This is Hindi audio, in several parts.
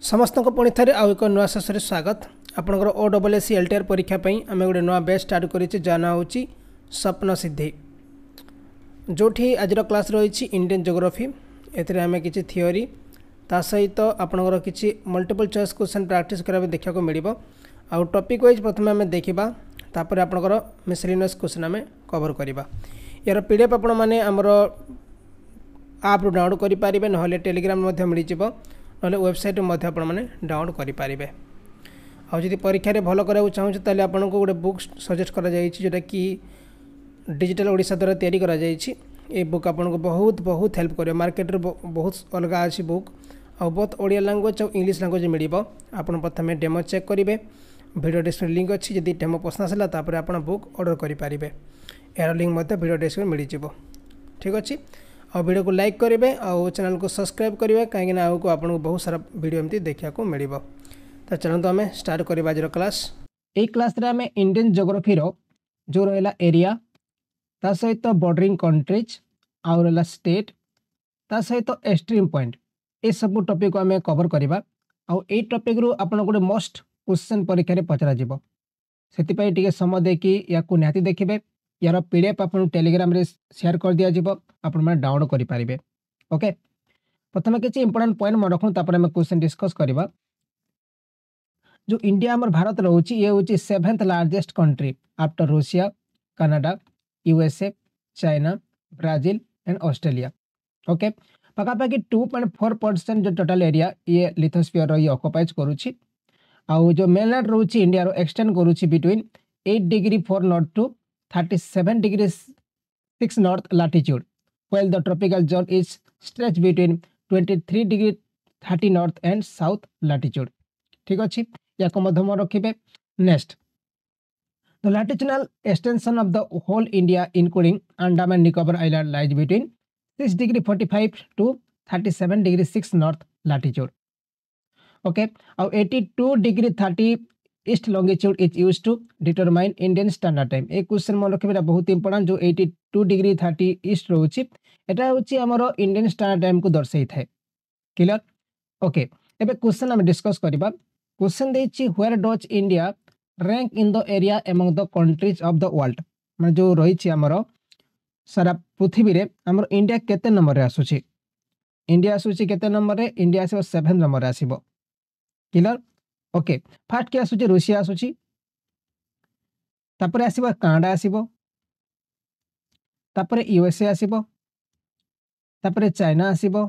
समस्त को पुणी थे आउ एक नुआ शेष स्वागत आपंकर OSSC LTR परीक्षा आम गोटे नुआ बैच स्टार्ट कर ना हूँ स्वप्न सिद्धि जो आज क्लास रही इंडियन ज्योग्राफी एमें किसी थियोरी ता सहित आपंकर किसी मल्टीपल चॉइस क्वेश्चन प्रैक्टिस करने देखा मिल आउ टॉपिक वाइज प्रथम आम देखा तापर आपंकर मिसलिनियस क्वेश्चन आम कवर करवा यार PDF आपण मैंने आमर आप डाउनलोड करेंगे ना टेलीग्राम मिल ना वेबसाइट आपने डाउनलोड करेंगे आदि परीक्षा भल करा चाहूँ ताले आपको गोटे बुक सजेस्ट करा जोटा कि डिजिटल ओडिशा द्वारा तैयारी करा ये बुक आपको बहुत बहुत हेल्प कर मार्केट रे बहुत अलग अच्छी बुक और बहुत ओडिया लैंग्वेज और इंग्लिश लैंग्वेज मिल आप प्रथम डेमो चेक करेंगे वीडियो डिस्क्रिप्शन लिंक अच्छी जब डेमो पसंद आसला तापर आप बुक ऑर्डर करेंगे यार लिंक वीडियो डिस्क्रिप्शन मिल जाए ठीक अच्छे और वीडियो को लाइक करेंगे और चैनल को सब्सक्राइब करेंगे कहीं आगे आपको बहुत सारा वीडियो एमती देखा मिल तो चलते आम स्टार्ट करवा आज क्लास ये क्लास आम इंडियन ज्योग्राफी जो रहा एरिया ता सहित बॉर्डरिंग कंट्रीज आउ रहा स्टेट ता सहित एक्सट्रीम पॉइंट ये सब टॉपिक को आम कवर करवा आउ ए टॉपिक रू आपन गोटे मोस्ट क्वेश्चन परीक्षा पचरा से समय देखिए या निहाती देखिए यार PDF आप टेलीग्राम रे शेयर कर दिया जिवो आपण माने डाउनलोड करि पारिबे ओके प्रथम किछि इंपोर्टेंट पॉइंट मन रखु तापर हम क्वेश्चन डिस्कस करबा जो इंडिया हमर भारत रहउछि ये होछि 7th largest country after Russia Canada USA China Brazil and Australia okay पाखापाखि 2.4% जो टोटल एरिया ये लिथोस्फीयर रो ऑक्युपाइज करूछि आउ जो मेनलैंड रहउछि इंडिया रो एक्सटेंड करूछि between 8 degree 4 north to 37 degrees 6 north latitude, while the tropical zone is stretched between 23 degree 30 north and south latitude. ठीक अच्छी या को मध्यम रखिबे next the latitudinal extension of the whole India including Andaman Nicobar Island lies between 6 degree 45 to 37 degree 6 north latitude. Okay, now 82 degree 30 east longitude is used to determine Indian Standard Time एक क्वेश्चन मन रखिबा बहुत इंपोर्टेंट जो 82 डिग्री 30 ईस्ट रहउछि एटा होछि हमर इंडियन स्टैंडर्ड टाइम को दर्शाई थाए क्लियर ओके एबे क्वेश्चन हम डिस्कस करबा क्वेश्चन देछि where does India rank in the area among the countries of the world माने जो रहिछि हमर सारा पृथ्वी रे हमर इंडिया केते नंबर रे आसुछि इंडिया आसुछि केते नंबर रे इंडिया आसीबो 7 नंबर रे आसीबो क्लियर ओके फास्ट क्या आसुची रूसिया आसुची तापर आसीबो कनाडा आसीबो तापर USA आसीबो तापर चाइना आसीबो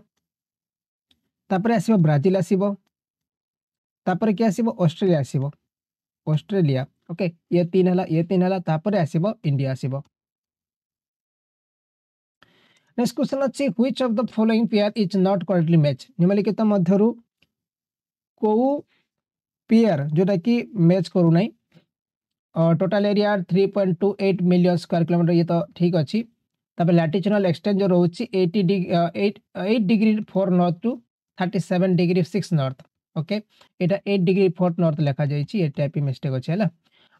तापर आसीबो ब्राजील आसीबो तापर क्या आसीबो ऑस्ट्रेलिया आसीबो ऑस्ट्रेलिया ओके ये तीन हला तापर आसीबो इंडिया आसीबो नेक्स्ट क्वेश्चन अछि which of the following pair is not correctly match निम्नलिखित मध्यरु को पेयर जोटा कि मैच करू नहीं और total area 3.28 million square kilometer ये तो ठीक अच्छी तब लैटिट्यूडनल एक्सटेंड जो रोची 8 degree 4 north to 37 degree 6 north okay एटा 8 डिग्री 4 नॉर्थ लिखा जाइए ये टाइप मिस्टेक अच्छे है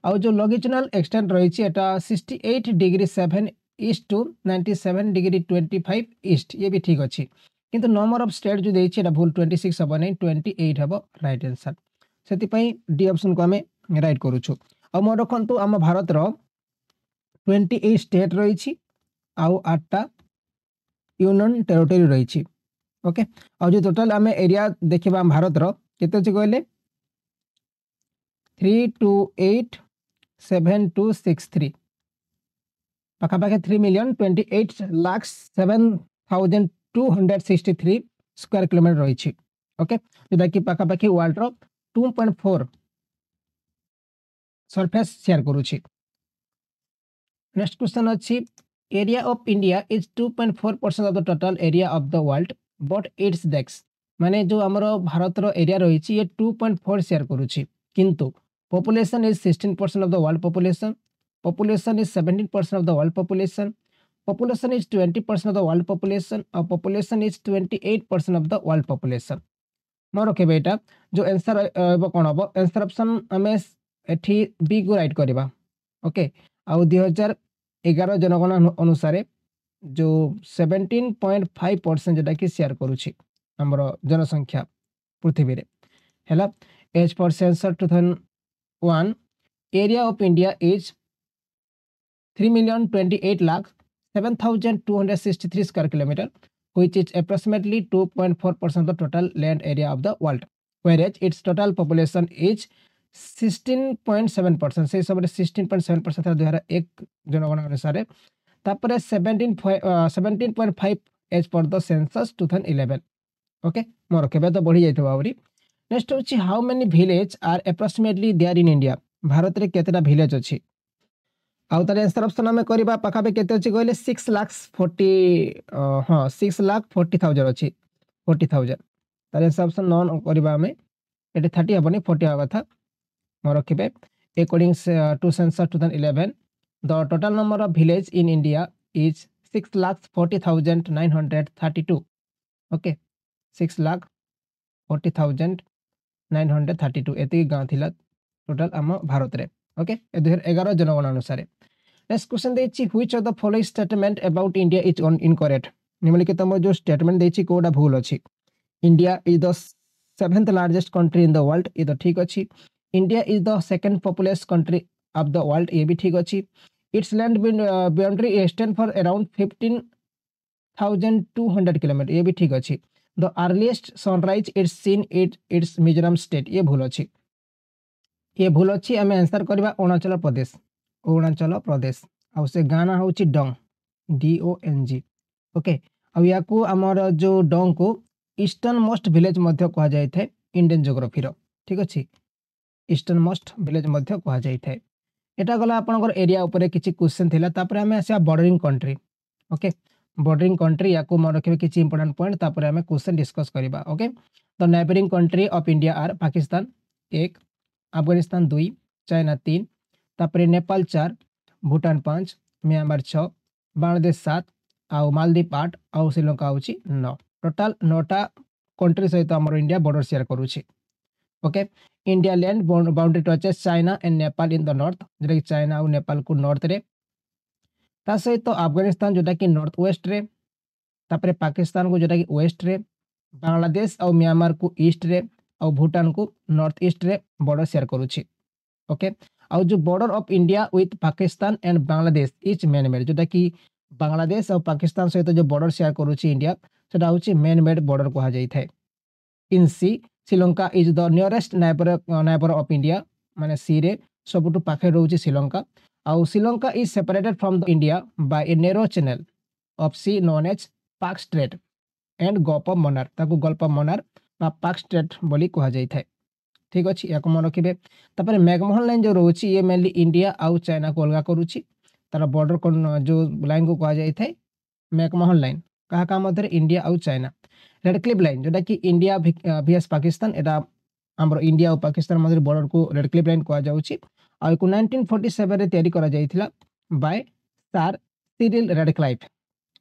आ जो लॉन्गिट्यूडनल एक्सटेंड रही एटा 68 degree 7 east to 97 degree 25 east ये भी ठीक अच्छी किंतु नंबर ऑफ स्टेट जो देछि एटा भूल 26 हबो नहीं 28 हबो राइट आंसर से डी ऑप्शन को आम राइट करूँ आ मन रखु आम भारत 28 स्टेट रही आउ 8टा यूनियन टेरिटोरी रही ओके आ जो टोटल आम एरिया देखा भारत केते कहले 3287263 पाखापाखि 3,28,07,263 स्क्वायर किलोमीटर रही ओके जोटा कि पाखापाखि वर्ल्ड 2.4 सरफेस शेयर करूछि नेक्स्ट क्वेश्चन अछि area of India is 2.4% of the total area of the world but its डेक्स माने जो हमर भारत रो एरिया रही छी ये 2.4 शेयर करूछि किंतु population is 16% of the world population is 17% of the world population is 20% of the world population और population is 28% of the world population मन रखे एटा जो आंसर कौन हम आंसर ऑप्शन आम एठी बी को राइट करवा ओके आउ 2011 जनगणना अनुसार जो 17.5% जोटा कि शेयर करुछि हमर जनसंख्या पृथ्वी रे है। As per census 2001 area of India is 3,28,07,263 square kilometer, which is approximately 2.4% of the total land area of the world, whereas its total population is 16.7%। से सब 16.7% था 2001 जनगणना अनुसार। तापर 17.5 as per the census 2011। Okay more केबे तो बढ़ी जाइतो बावरी। नेक्स्ट होची how many village are approximately there in India. Bharat रे केतेटा विलेज अछि। आउ तार आंसर ऑप्शन हमें करबा पाखाबे केते अछि कहले 6,40,000 हां 6,40,000 अछि 40,000। तार आंसर ऑप्शन नॉन करबा हमें एटे 30 हबनी 40 हबा था मोर रखिबे। According to census 2011 the total number of village in India is 6,40,932। Okay 6,40,932 एति गां थिला टोटल आम भारत रे। ओके 2011 जनगणना अनुसार। नेक्स्ट क्वेश्चन देछि which of the following statement about India is incorrect. निम्नलिखित में जो स्टेटमेंट देछि कोडा भूल अछि। India is the 7th largest country in the world ये तो ठीक अछि। India is the second populous country of the world ये भी ठीक अछि। Its land boundary extend for around 15,200 kilometre ये भी ठीक अछि। The earliest sunrise its seen its Mizoram state ये भूल अछि। ये भूल अच्छी आम आंसर करवा अरुणाचल प्रदेश। अरुणाचल प्रदेश आउ से गाना हूँ डंग DONG। ओके या आमर जो डंग को ईस्टर्न मोस्ट विलेज कह जाए इंडियन ज्योग्राफी ठीक अच्छे ईस्टर्न मोस्ट विलेज कह जाए। यहाँ गला आपंकर एरिया उपरे किसी क्वेश्चन थिला। तापर आम आसा bordering country. Okay bordering country या मन रखिए किसी इंपोर्टेंट पॉइंट तापर आम क्वेश्चन डिस्कस करवा। Okay the neighbouring country of India are Pakistan 1, Afghanistan 2, China 3, तापर नेपाल 4, भूटान 5, म्यांमार 6, बांग्लादेश 7 आउ मालदीप 8 आउ श्रीलंका हूँ 9। टोटाल 9टा कंट्री सहित आम इंडिया बॉर्डर शेयर करुच्छे। Okay India land boundary touches China and Nepal in the north जोटा कि चाइना और नेपाल को नॉर्थ रे। ता सहित तो अफगानिस्तान जोटा कि नॉर्थ वेस्ट रे, तापर पाकिस्तान को जोटा कि वेस्ट रे, बांग्लादेश और म्यांमार को ईस्ट रे और भूटान को नॉर्थ ईस्ट रे बॉर्डर शेयर करुच्छे। ओके आउ जो border of India with Pakistan and Bangladesh is man made जोटा कि बांग्लादेश और पाकिस्तान सहित जो बॉर्डर शेयर करुच्छे इंडिया सेटा होची मैन मेड बॉर्डर कहा जाय थाए। In sea Sri Lanka is the nearest neighbour of India माने सी रे सबुठु पाखे रहउची श्रीलंका। आउ Sri Lanka is separated from the India by a narrow channel of sea known as Palk strait and gulf of Mannar ताकू गल्फ ऑफ मन्नार बा पाक स्ट्रेट बोली कहा जाय थाए। ठीक अच्छे या मन रखिए। तापर मैकमोहन लाइन जो रोची ये मेनली इंडिया आउ चाइना को अलग करुच्ची। तार बॉर्डर को जो लाइन को कहा जाए थे मैकमोहन लाइन क्या मध्य इंडिया आउ चाइना। रेड क्लिफ लाइन जोटा कि इंडिया VS पाकिस्तान एटा आमर इंडिया और पाकिस्तान मध्य बॉर्डर को रेड क्लिफ लाइन कहा जाउची। आ 1947 रे तैयारी करा जाइथिला by sir Cyril Radcliffe.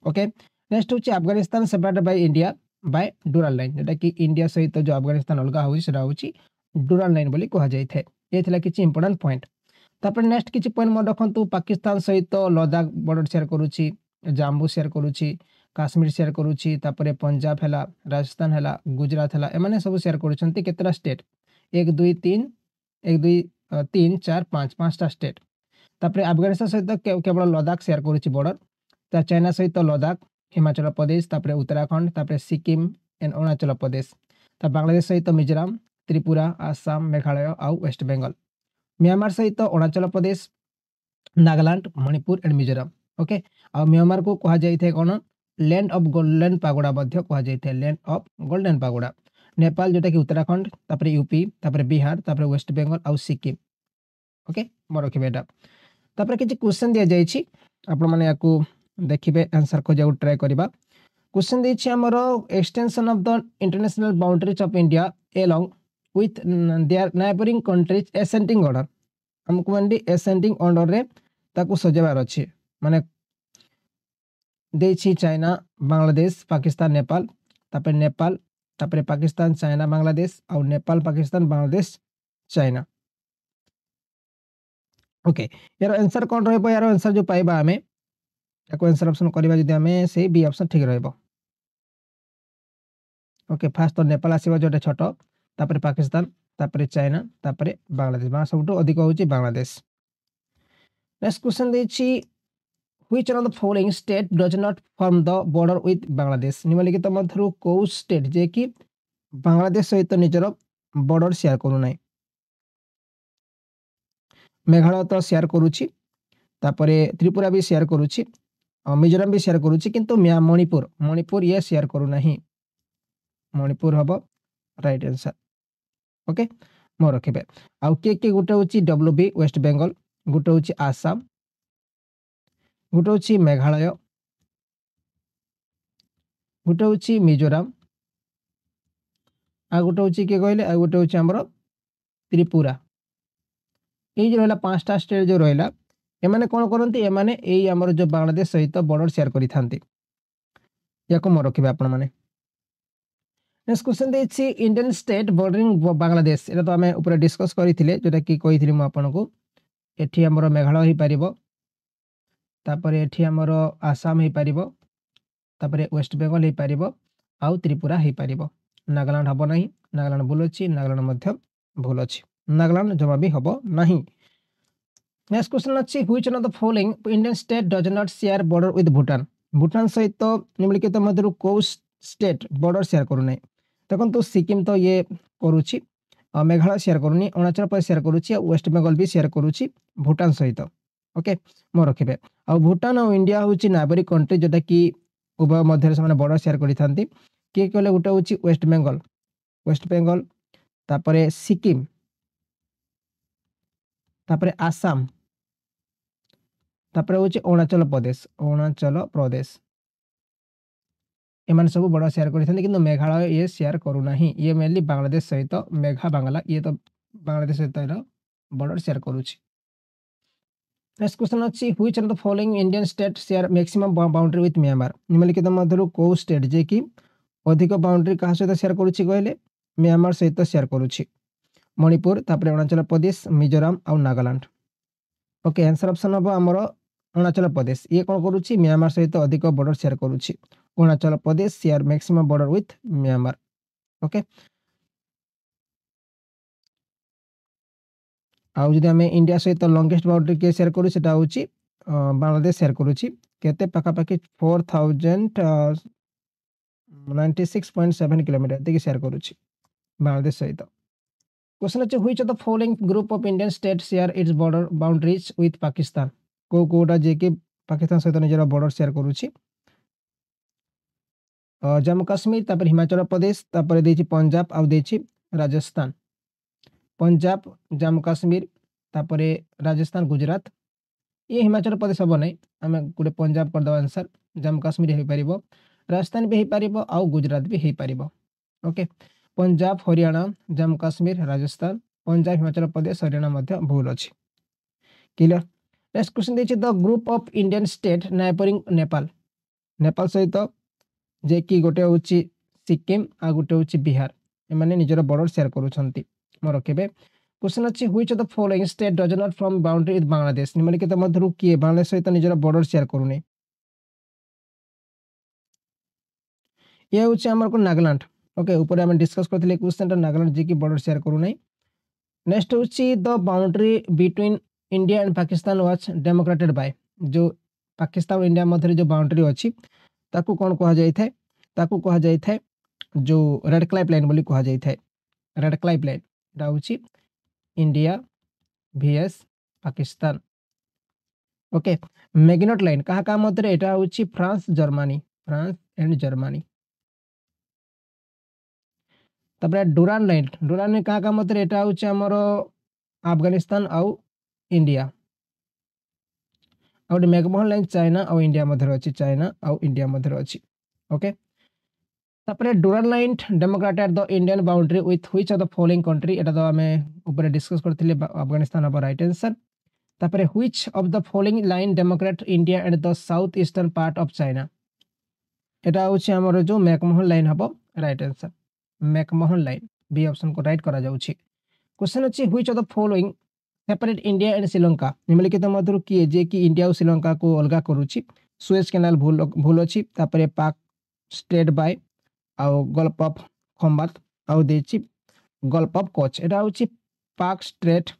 Okay next होची Afghanistan separated by India by Durand line जोटा कि इंडिया सहित जो अफगानिस्तान अलग होउची सेटा होची डुराल लाइन बोली कहा जाए थे। ये थिला किछि इंपोर्टेंट पॉइंट। तापर नेक्स्ट किछि पॉइंट मन रखंतु पाकिस्तान सहित लद्दाख बॉर्डर शेयर करुछि, जम्मू शेयर करुछि, काश्मीर शेयर करुछि, तापर पंजाब हैला, राजस्थान हैला, गुजरात हैला एमाने सब शेयर करुछंती केतरा स्टेट 1 2 3 1 2 3 4 5 5टा स्टेट। तापर अफगानिस्तान सहित केवल लद्दाख शेयर करुछि बॉर्डर। ता चाइना सहित लद्दाख, हिमाचल प्रदेश, तापर उत्तराखंड, तापर सिक्किम एंड अरुणाचल प्रदेश। ता बांग्लादेश सहित मिजोरम, त्रिपुरा, आसाम, मेघालय आउ वेस्ट बेंगल। म्यांमार सहित अरुणाचल प्रदेश, नागालैंड, मणिपुर एंड मिजोरम। ओके आ म्यांमार को कहा जाए थे कौन लैंड ऑफ गोल्डन पागोड़ा मध्य कहा जाए थे land of golden pagoda. Nepal जोटा कि उत्तराखंड, तापर यूपी, तापर बिहार, तापर वेस्ट बेंगल आउ सिक्किम। ओके मन रखिए एटा। तापर किछि क्वेश्चन दिया जाइछि आपण माने याकू देखिबे आंसर को जाउ ट्राई करबा। क्वेश्चन देछि हमरो extension of the international boundaries of India along with their neighboring countries ascending order। हमको मंडी ascending order रे ताकू सजेबार अछि माने देछि चाइना, बांग्लादेश, पाकिस्तान, नेपाल, तापर पाकिस्तान, चाइना, बांग्लादेश और नेपाल, पाकिस्तान, बांग्लादेश, चाइना। ओके यार आंसर कोन रहबो यार आंसर जो पाइबा हमें ताको आंसर ऑप्शन करबा जदी हमें से बी ऑप्शन ठीक रहबो। ओके फास्ट तो नेपाल आसीबा जोटा छोटो तापर पाकिस्तान तापर चाइना तापर बांग्लादेश सबुठ अधिक होची बांग्लादेश। नेक्स्ट क्वेश्चन देछि which of the following state does not form the border with Bangladesh निम्नलिखित मध्यरु को स्टेट जे कि बांग्लादेश सहित निजर बॉर्डर शेयर करू नै। मेघालय तो शेयर करूची तापर त्रिपुरा भी शेयर करूची मिजोरम भी शेयर करूची किंतु मणिपुर ये शेयर करू नहीं। मणिपुर हबो राइट आंसर। ओके मो रखिबे आउ के गुटे होची डब्ल्यूबी वेस्ट बेंगल गुटे होची आसाम गुटे होची मेघालय गुटे होची मिजोरम आ गुटे होची के कहले आ गुटे होची हमरो त्रिपुरा। ये जो रहला पांचटा स्टेट जो रहला एमाने कोन करंती एमाने एई हमर जो बांग्लादेश सहित बॉर्डर शेयर करि थांती याको मो रखिबे आपण माने। नेक्स्ट क्वेश्चन देछि इंडियन स्टेट बॉर्डरिंग बांग्लादेश एटा तो हमें ऊपर डिस्कस करिथिले जेटा कि कहिथिले म आपण को एठी हमर मेघालय ही परिबो तापर एठी हमर आसाम ही परिबो तापर वेस्ट बेंगल ही परिबो आउ त्रिपुरा ही परिबो। नागालैंड हबो नहीं नागालैंड भूल अछि नागालैंड मध्य भूल अछि नागालैंड जमा भी हबो नहीं। नेक्स्ट क्वेश्चन अछि which of the following Indian state does not share border with Bhutan Bhutan सहित निम्नलिखित मध्यरु को स्टेट बॉर्डर शेयर करू नै। देखंतु सिक्किम तो ये करूची मेघालय शेयर करूनी अरुणाचल प्रदेश शेयर करूची वेस्ट बेंगल भी शेयर करूची भूटान सहित। ओके मो रखिबे आ भूटान और इंडिया होची नाबरी कंट्री जेटा कि उभय मध्य से माने बॉर्डर शेयर करि थांती के कहले गुटे होची वेस्ट बेंगल तापरे सिक्किम तापरे आसाम तापरे होची अरुणाचल प्रदेश एमान सब बड़ा शेयर करि थांती किंतु मेघालय ये शेयर करू नाही ये मेनली बांग्लादेश सहित मेघा बांग्ला ये तो बांग्लादेश सहित बॉर्डर शेयर करूची। नेक्स्ट क्वेश्चन अछि which of the following Indian state share maximum boundary with Myanmar निम्नलिखित मध्यरु को स्टेट जे कि अधिक बाउंड्री कहा सहित शेयर करूची कहले म्यांमार सहित शेयर करूची मणिपुर तापर अरुणाचल प्रदेश मिजोरम और नागालैंड। ओके आंसर ऑप्शन हम हमर अरुणाचल प्रदेश ये कोन करूची म्यांमार सहित अधिक बॉर्डर शेयर करूची Arunachal Pradesh share maximum border with Myanmar. Okay आउ जदि हमें इंडिया सहित लॉन्गेस्ट बाउंड्री के शेयर करू सेटा होची बांग्लादेश शेयर करूची केते पाखा पाखी 4096.7 किलोमीटर देखि शेयर करूची बांग्लादेश सहित। क्वेश्चन अछि which of the following group of Indian state share its border boundaries with Pakistan को कोडा जे के पाकिस्तान सहित निजर बॉर्डर शेयर करूची जम्मू काश्मीर तापर हिमाचल प्रदेश तापर देछि पंजाब आउ देछि राजस्थान पंजाब जम्मू काश्मीर तापर राजस्थान गुजरात ये हिमाचल प्रदेश हम नहीं आम गोटे पंजाब करदे आंसर जम्मू काश्मीर हो पार राजस्थान भी हो पार आउ गुजरात भी हो पार। ओके पंजाब हरियाणा जम्मू काश्मीर राजस्थान पंजाब हिमाचल प्रदेश हरियाणा मध्य भूल अच्छी क्लियर। नेक्स्ट क्वेश्चन देखिए the group of Indian state neighbouring Nepal सहित जे कि गोटे होची सिक्किम आ गोटे होची बिहार एमाने निजर बॉर्डर शेयर करूछंती म रखिबे। क्वेश्चन अछि which of the following state does not form boundary with Bangladesh निम्नलिखित मध्यरु किए बांग्लादेश सहित निजर बॉर्डर शेयर करूने ये होची हमर को नागालैंड। ओके ऊपर हम डिस्कस करथिले क्वेश्चन नागालैंड जे कि बॉर्डर शेयर करूने। नेक्स्ट होची the boundary between India and Pakistan was demarcated by जो पाकिस्तान और इंडिया मध्य जो बाउंड्री अछि ताकू कोन कहा जाय थाए ताकू कहा जाय थाए जो रेड क्लाइफ लाइन बोली कहा जाय थाए रेड क्लाइफ लाइन रा होची India vs Pakistan. Okay Maginot line कहा का मध्य एटा होची फ्रांस एंड जर्मनी तबरे डुरान लाइन कहा का मध्य एटा होची हमर अफगानिस्तान आउ इंडिया और मैकमोहन लाइन चाइना और इंडिया मध्य अच्छी चाइना और इंडिया मध्य अच्छी। ओके तापरे Durand line demarcated the Indian boundary with which of the following country एटा तो हमें ऊपर डिस्कस करथिले अफगानिस्तान अब राइट आंसर। तापरे which of the following line demarcate India and the south eastern part of China एटा होची हमर जो मैकमोहन लाइन हबो right answer McMahon line B option को राइट करा जाउची। क्वेश्चन अछि which of the following separate India and Sri Lanka निम्नलिखित मध्यरु किए जे कि इंडिया और श्रीलंका को अलगा करूची सुएज कैनाल भूल अछि तापरे पाक स्ट्रेट बाय आउ गल्फ ऑफ खंबात आउ देछि गल्फ ऑफ कच्छ एटा होची पाक स्ट्रेट।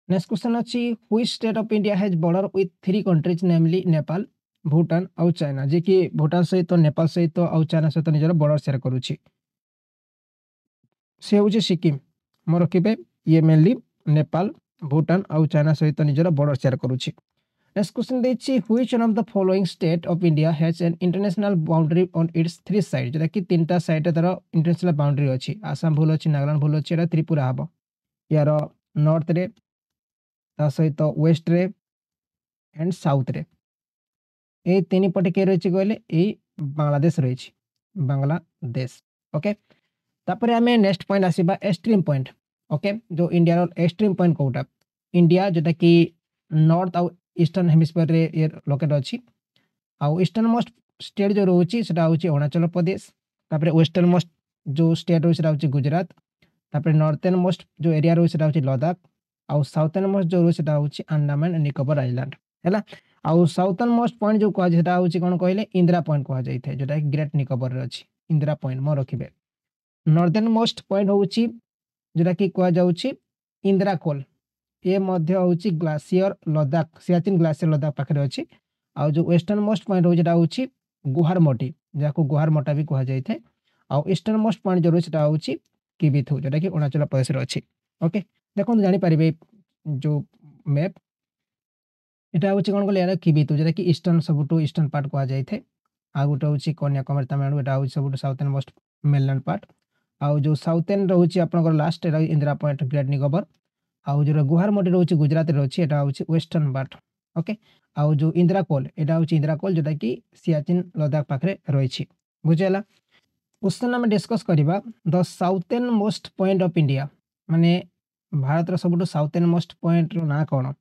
नेक्स्ट क्वेश्चन अच्छी which state of India has border with 3 countries namely Nepal Bhutan और चाइना जे कि भूटान सहित नेपाल सहित और चाइना सहित निजर बॉर्डर शेयर करुछि से होची सिक्किम मोर रखिबे ये मेनली नेपाल भूटान और चाइना सहित निजर बॉर्डर शेयर करुछि। नेक्स्ट क्वेश्चन देछि which one of the following state of India has an international boundary on its 3 side जेटा कि तीनटा साइड तार इंटरनेशनल बाउंड्री अछि आसाम भूल अछि नागालैंड भूल अछि एटा त्रिपुरा हबो यार नॉर्थ रे ता सहित वेस्ट रे एंड साउथ रे ए तीन पटे के रही कहले ए बांग्लादेश रही बांग्लादेश ओके। तापर आम नेक्स्ट पॉइंट आसवा एक्सट्रीम पॉइंट ओके जो इंडिया एक्सट्रीम पॉइंट कौटा इंडिया जोटा कि नॉर्थ आउ ईस्टर्न हेमिस्फीयर रे ये लोकेट अच्छी आउ ईस्टर्न मोस्ट स्टेट जो रोचे सेटा होची अरुणाचल प्रदेश तापर वेस्टर्न मोस्ट जो स्टेट रोचे सेटा होची गुजरात तापर नॉर्थर्न मोस्ट जो एरिया रोचे सेटा होची लद्दाख आउ साउथर्न मोस्ट जो रोचे सेटा होची अंडमान एंड निकोबर आइलैंड हैला आउ साउथर्न मोस्ट पॉइंट जो कह जेटा होची कोन कहले इंदिरा पॉइंट कह जाय थे जोटा ग्रेट निकोबर रे अछि इंदिरा पॉइंट मो रखिबे। नॉर्दर्न मोस्ट पॉइंट होची जोटा कि कह जाउची इंदिरा कोल ये मध्य होची ग्लेशियर लद्दाख सियाचिन ग्लेशियर लद्दाख पाखरे अछि आउ जो वेस्टर्न मोस्ट पॉइंट हो जेटा होची गुहार मोटी जाको गुहार मोटा भी कह जाय थे आउ ईस्टर्न मोस्ट पॉइंट जो सेटा होची किबिथु जोटा कि अरुणाचल प्रदेश रे अछि ओके। देखो जानि परिबे जो मैप एटा होची कोन कहले यार किबिथु जोटा कि ईस्टर्न सबटू ईस्टर्न पार्ट कह जाय थे आ गोटा होची कन्याकुमारी तमिलनाडु एटा होची सबटू साउथर्न मोस्ट मेनलैंड पार्ट आउ जो साउथर्न रोची आपनकर लास्ट एटा इंदिरा पॉइंट ग्रेट निकोबर आउ जो गुहार मोटी रोची गुजरात रे रोची एटा होची वेस्टर्न पार्ट ओके। आउ जो इंदिरा कोल एटा होची इंदिरा कोल जोटा कि सियाचिन लद्दाख पाखरे रहिछि बुझेला। क्वेश्चन हम डिस्कस करिबा the southern most point of India माने भारत रो सबटू साउथर्न मोस्ट पॉइंट रो ना कोन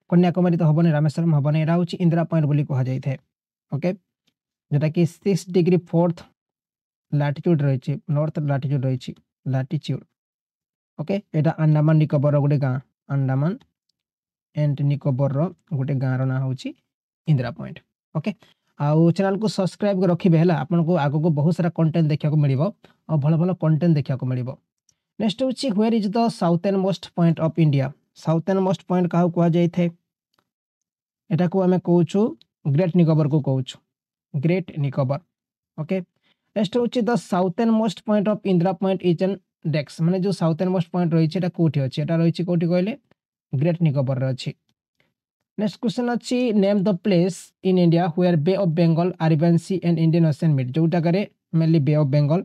कन्याकुमारी तो हबने रामेश्वरम हबने एटा होची इंदिरा पॉइंट बोली कहा जाय थे ओके जोटा कि 6 डिग्री 4th लैटिट्यूड रही नॉर्थ लैटिट्यूड रही लैटिट्यूड ओके एटा अंडमान निकोबर गोटे गाँ अंडमान एंड निकोबर गोटे गाँ रो ना होची इंदिरा पॉइंट ओके। आउ चैनल को सब्सक्राइब कर रखिबे हला आपन को आगो को बहुत सारा कंटेंट देखा को मिलिबो और भलो भलो कंटेंट देखा को मिलिबो। नेक्स्ट होची where is the southern most point of India southern most point काहू कहा जाय थे एटा को हमें कहूछु ग्रेट निकोबर को कहूछु ग्रेट निकोबर ओके। नेक्स्ट होची the southern most point of Indira point is an डेक्स माने जो साउथर्न मोस्ट पॉइंट रही एटा कोठी अछि एटा रही कोठी कहले ग्रेट निकोबर रे अछि। नेक्स्ट क्वेश्चन अछि name the place in India where Bay of Bengal Arabian Sea and Indian Ocean meet जोटा करे मेनली बे ऑफ बंगाल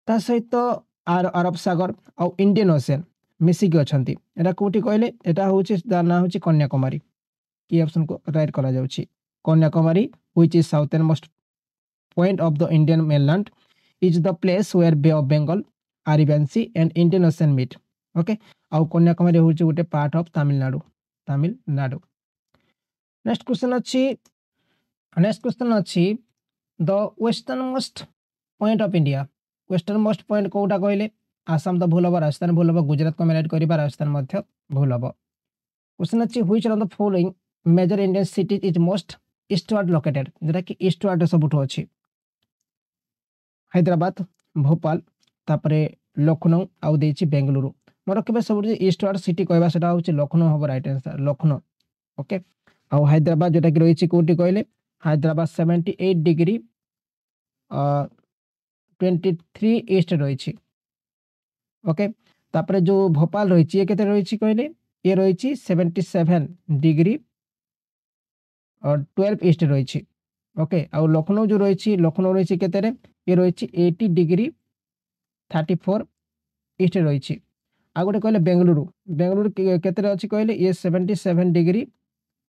ता सहित अरब सागर और इंडियन ओशन मिसिक अछंती एटा कोठी कहले एटा होची ना होची कन्याकुमारी की ऑप्शन को राइट करा जाउची Kanyakumari which is southern most point of the Indian mainland is the place where Bay of Bengal, Arabian Sea and Indian Ocean meet. Okay, आउ कन्याकुमारी होची गोटे part of Tamil Nadu. Next question अच्छी the western most point of India western most point कोटा कहले आसाम तो भूल हम राजस्थान भूल हम गुजरात को मेलाइट करिबा राजस्थान मध्य भूल हम। क्वेश्चन अच्छी which of the following major Indian city is most eastward located जेटा कि ईस्टवर्ड सबुठ अच्छी हैदराबाद भोपाल तापरे लखनऊ आउ देछि बेंगलुरु मोर केबे सब ईस्टवर्ड सिटी कहबा सेटा होछि लखनऊ हबो राइट आंसर लखनऊ ओके। आउ हैदराबाद जेटा कि रहिछि कोठी कहले हैदराबाद 78 डिग्री 23 ईस्ट रहिछि ओके। तापरे जो भोपाल रहिछि ये केते रहिछि कहले ये रहिछि 77 डिग्री और 12 ईस्ट रहिछि ओके। आउ लखनऊ जो रहिछि लखनऊ रहिछि केते रे ये रहिछि 80 डिग्री 34 ईस्ट रहिछि। आ गोटे कहले बेंगलुरु केते रे अछि कहले ये 77 डिग्री